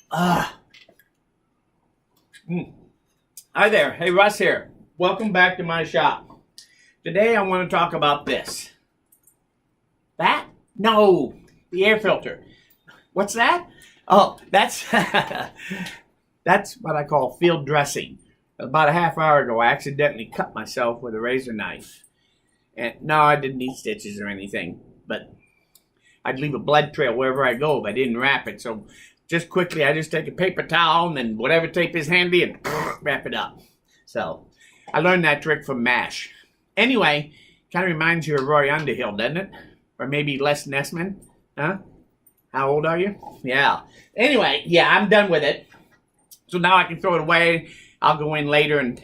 Ah. Hi there. Hey, Russ here. Welcome back to my shop. Today I want to talk about this. That? No, the air filter. What's that? Oh, that's that's what I call field dressing. About a half hour ago, I accidentally cut myself with a razor knife. And no, I didn't need stitches or anything, but I'd leave a blood trail wherever I go if I didn't wrap it. So just quickly, I just take a paper towel and then whatever tape is handy and wrap it up. So I learned that trick from MASH. Anyway, kind of reminds you of Roy Underhill, doesn't it? Or maybe Les Nessman. Huh? How old are you? Yeah. Anyway, yeah, I'm done with it. So now I can throw it away. I'll go in later and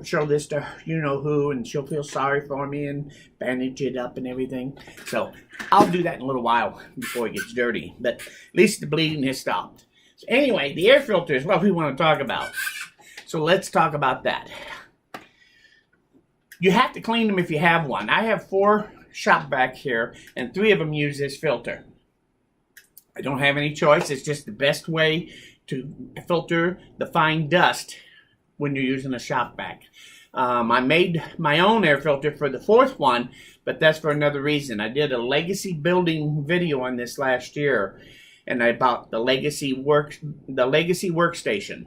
show this to you-know-who, and she'll feel sorry for me and bandage it up and everything. So I'll do that in a little while before it gets dirty. But at least the bleeding has stopped. So anyway, the air filter is what we want to talk about. So let's talk about that. You have to clean them if you have one. I have 4 shop vac here, and 3 of them use this filter. I don't have any choice. It's just the best way to filter the fine dust when you're using a shop vac. I made my own air filter for the 4th one, but that's for another reason. I did a legacy building video on this last year, and I bought the legacy workstation.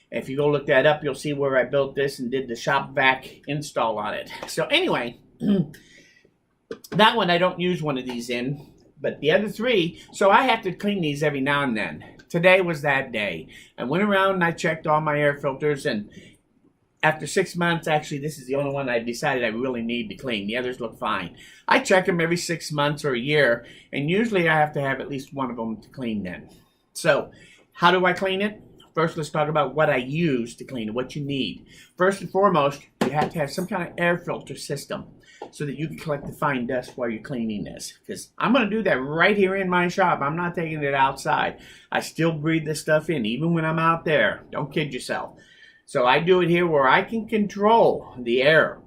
If you go look that up, you'll see where I built this and did the shop vac install on it. So anyway, that one I don't use one of these in, but the other 3, so I have to clean these every now and then. Today was that day. I went around and I checked all my air filters, and after 6 months, actually this is the only one I decided I really need to clean. The others look fine. I check them every 6 months or a year, and usually I have to have at least one of them to clean then. So how do I clean it? First, let's talk about what I use to clean it, what you need. First and foremost, you have to have some kind of air filter system so that you can collect the fine dust while you're cleaning this. Because I'm going to do that right here in my shop. I'm not taking it outside. I still breathe this stuff in, even when I'm out there. Don't kid yourself. So I do it here where I can control the air.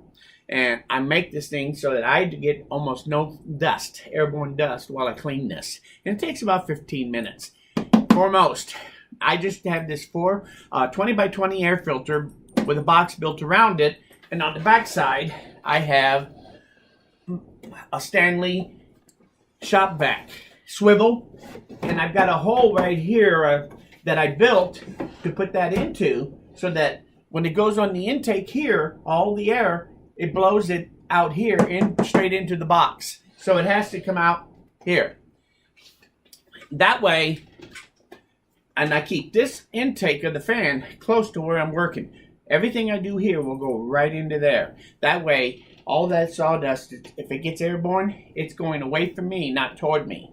And I make this thing so that I get almost no dust, airborne dust, while I clean this. And it takes about 15 minutes. Foremost, I just have this 20 by 20 air filter with a box built around it. And on the back side, I have a Stanley shop vac swivel. And I've got a hole right here that I built to put that into, so that when it goes on the intake here, all the air, it blows it out here straight into the box. So it has to come out here. That way, and I keep this intake of the fan close to where I'm working. Everything I do here will go right into there. That way, all that sawdust, if it gets airborne, it's going away from me, not toward me.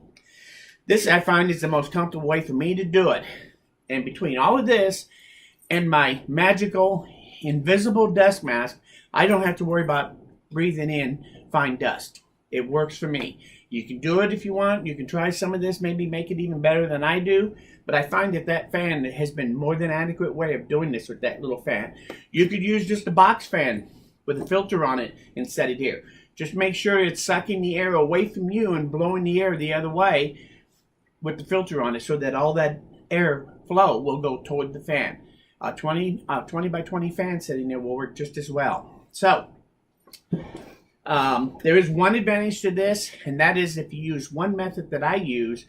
This, I find, is the most comfortable way for me to do it. And between all of this and my magical, invisible dust mask, I don't have to worry about breathing in fine dust. It works for me. You can do it if you want. You can try some of this, maybe make it even better than I do. But I find that fan has been more than adequate way of doing this with that little fan. You could use just a box fan with a filter on it and set it here. Just make sure it's sucking the air away from you and blowing the air the other way with the filter on it, so that all that air flow will go toward the fan. 20 by 20 fan setting there will work just as well. So there is one advantage to this, and that is if you use one method that I use,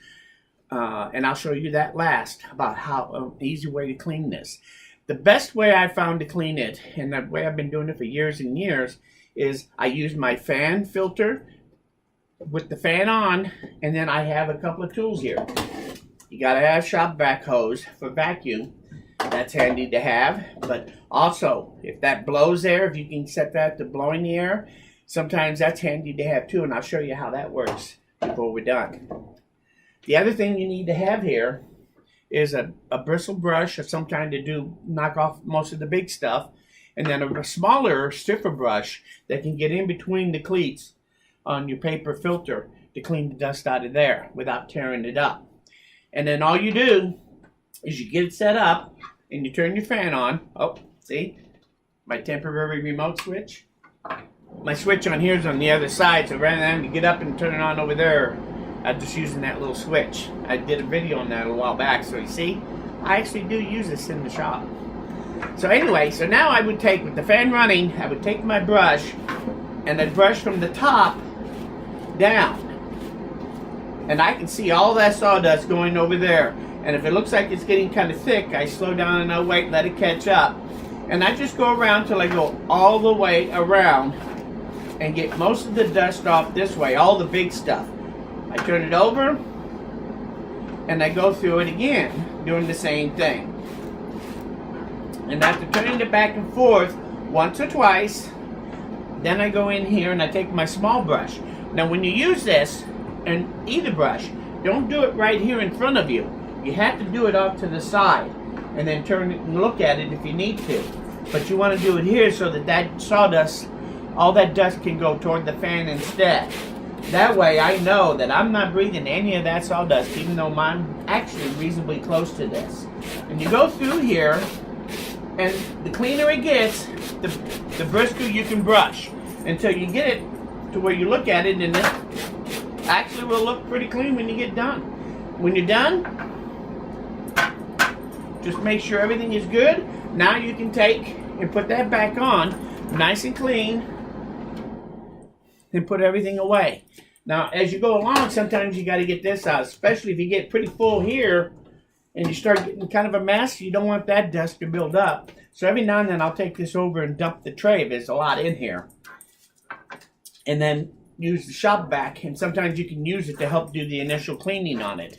and I'll show you that last, about how an easy way to clean this. The best way I found to clean it, and the way I've been doing it for years and years, is I use my fan filter with the fan on, and then I have a couple of tools here. You gotta have shop vac hose for vacuum. That's handy to have. But also, if that blows air, if you can set that to blowing the air, sometimes that's handy to have too, and I'll show you how that works before we're done. The other thing you need to have here is a bristle brush of some kind to knock off most of the big stuff, and then a smaller, stiffer brush that can get in between the cleats on your paper filter to clean the dust out of there without tearing it up. And then all you do is you get it set up and you turn your fan on. Oh, see? My temporary remote switch. My switch on here is on the other side, so rather than to get up and turn it on over there, I'm just using that little switch. I did a video on that a while back, so you see, I actually do use this in the shop. So anyway, so now I would take, with the fan running, I would take my brush, and I'd brush from the top down. And I can see all that sawdust going over there. And if it looks like it's getting kind of thick, I slow down and I wait, let it catch up. And I just go around till I go all the way around and get most of the dust off this way, all the big stuff. I turn it over and I go through it again, doing the same thing. And after turning it back and forth once or twice, then I go in here and I take my small brush. Now when you use this, and either brush, don't do it right here in front of you. You have to do it off to the side and then turn it and look at it if you need to. But you want to do it here so that that sawdust, all that dust can go toward the fan instead. That way I know that I'm not breathing any of that sawdust, even though I'm actually reasonably close to this. And you go through here, and the cleaner it gets, the brisker you can brush until you get it to where you look at it and it actually will look pretty clean when you get done. When you're done, just make sure everything is good. Now you can take and put that back on, nice and clean, and put everything away. Now, as you go along, sometimes you got to get this out, especially if you get pretty full here and you start getting kind of a mess. You don't want that dust to build up. So every now and then I'll take this over and dump the tray if there's a lot in here. And then use the shop vac, and sometimes you can use it to help do the initial cleaning on it.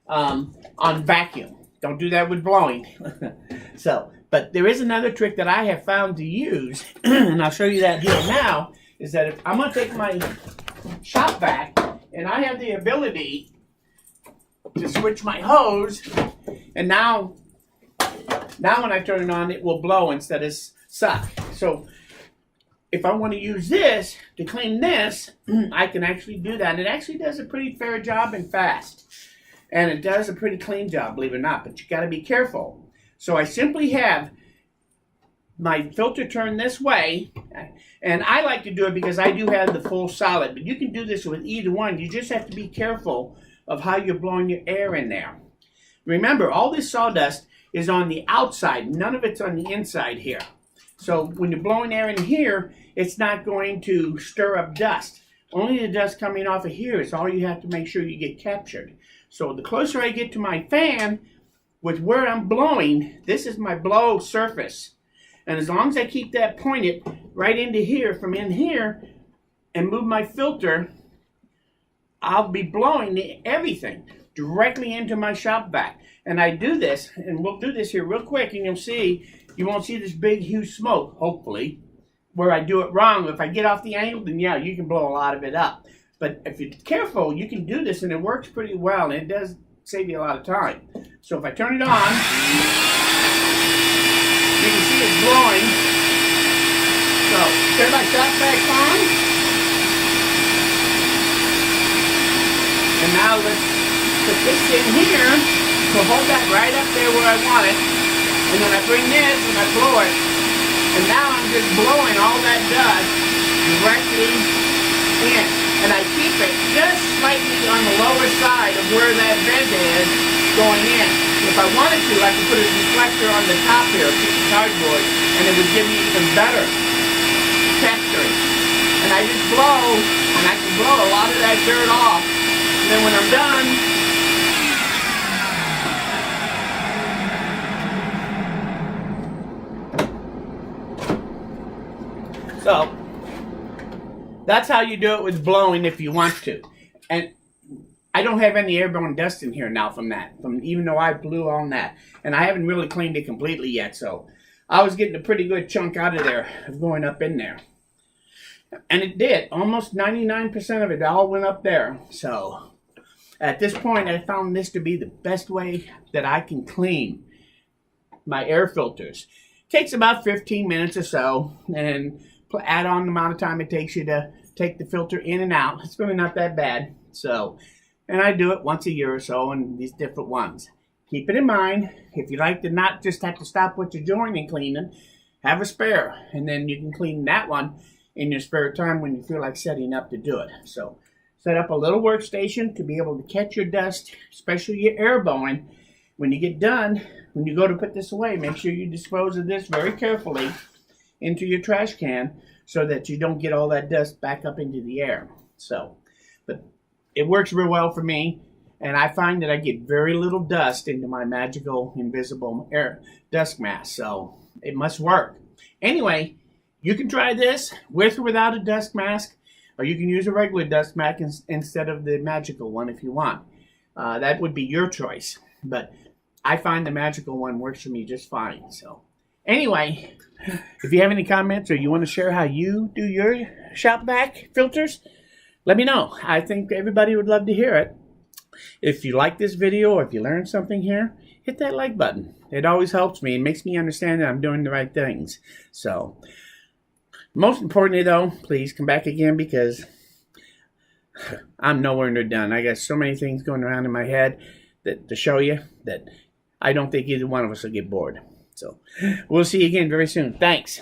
On vacuum. Don't do that with blowing. But there is another trick that I have found to use, and I'll show you that here now, is that if I'm going to take my shop vac, and I have the ability to switch my hose, and now when I turn it on, it will blow instead of suck. So if I want to use this to clean this, I can actually do that. And it actually does a pretty fair job and fast. And it does a pretty clean job, believe it or not. But you got to be careful. So I simply have my filter turned this way. And I like to do it because I do have the full solid. But you can do this with either one. You just have to be careful of how you're blowing your air in there. Remember, all this sawdust is on the outside. None of it's on the inside here. So when you're blowing air in here, it's not going to stir up dust. Only the dust coming off of here is all you have to make sure you get captured. So the closer I get to my fan, with where I'm blowing, this is my blow surface. And as long as I keep that pointed right into here, from in here, and move my filter, I'll be blowing everything directly into my shop vac. And I do this, and we'll do this here real quick, and you'll see, you won't see this big, huge smoke, hopefully, where I do it wrong. If I get off the angle, then yeah, you can blow a lot of it up. But if you're careful, you can do this, and it works pretty well, and it does save you a lot of time. So if I turn it on, you can see it's blowing. So turn my shop vac on. And now let's put this in here. So hold that right up there where I want it. And then I bring this and I blow it. And now I'm just blowing all that dust directly in. And I keep it just slightly on the lower side of where that vent is going in. If I wanted to, I could put a deflector on the top here, a piece of cardboard, and it would give me even better capturing. And I just blow, and I can blow a lot of that dirt off. And then when I'm done, so that's how you do it with blowing if you want to. And I don't have any airborne dust in here now from that, even though I blew on that. And I haven't really cleaned it completely yet, so I was getting a pretty good chunk out of there of going up in there. And it did. Almost 99% of it all went up there. So at this point, I found this to be the best way that I can clean my air filters. It takes about 15 minutes or so, and add on the amount of time it takes you to take the filter in and out. It's really not that bad. So, and I do it once a year or so in these different ones. Keep it in mind, if you like to not just have to stop what you're doing and cleaning, have a spare. And then you can clean that one in your spare time when you feel like setting up to do it. So set up a little workstation to be able to catch your dust, especially your airborne. When you get done, when you go to put this away, make sure you dispose of this very carefully into your trash can so that you don't get all that dust back up into the air. So, but it works real well for me, and I find that I get very little dust into my magical invisible air dust mask, so it must work. Anyway, you can try this with or without a dust mask, or you can use a regular dust mask instead of the magical one if you want. That would be your choice, but I find the magical one works for me just fine. So anyway, if you have any comments or you want to share how you do your shop vac filters, let me know. I think everybody would love to hear it. If you like this video or if you learned something here, hit that like button. It always helps me and makes me understand that I'm doing the right things. So, most importantly though, please come back again because I'm nowhere near done. I got so many things going around in my head to show you that I don't think either one of us will get bored. So, we'll see you again very soon. Thanks.